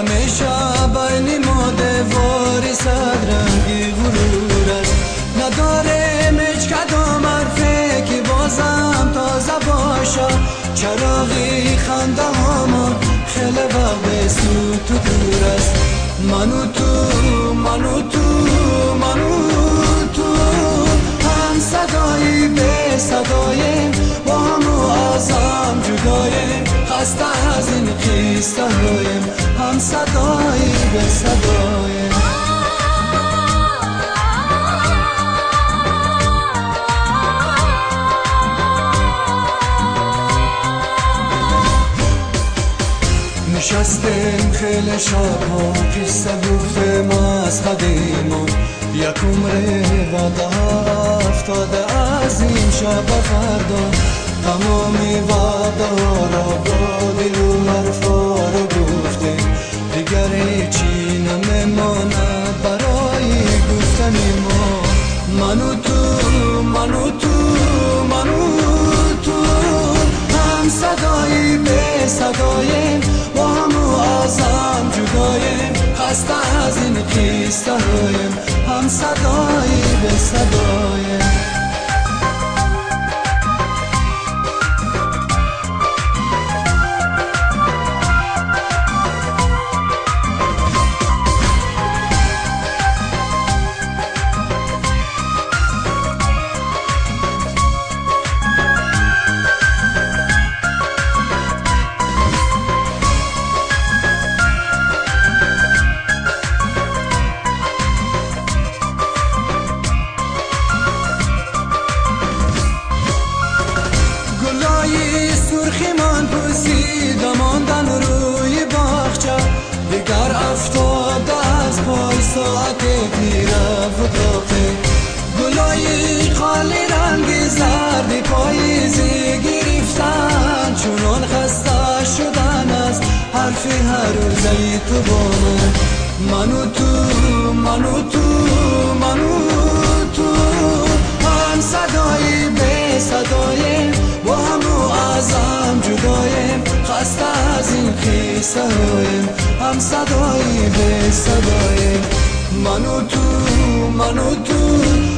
همیشه بین ما دیواری صدرنگی غرور است نداریم هیچ کدام حرفی که بازم تازه باشه چراغی خنده هامان خیلی وقت سوت و دور است من و تو من و تو من و تو هم صدایی به صداییم با هم و از هم جداییم خسته از این قصه هاییم هم صدایی به صداییم نشستیم خیلی شبها قصه گفتیم از قدیمان یک عمر وعده افتاده از این شب فردا تمامی وعده ها را با دل و حرفا را گفتیم دیگر هیچی نمیماند برای گفتن ما من و تو من و تو من و تو هم صدایی به صداییم با هم و از هم جداییم خسته از این قصه هاییم هم صدایی به صداییم سرخی من پوسیده ماندن روی باغچه دیگر افتاده از پای ساعت میرفت اتاقه گلای خالی رنگ زردی پاییزی گرفتن چونان خسته شدن از حرف هر روزی تو با من و تو من و تو من و تو هم صدایی به صداییم با هم و از هم جداییم خسته از این قصه هاییم هم صدایی به صداییم من و تو من و تو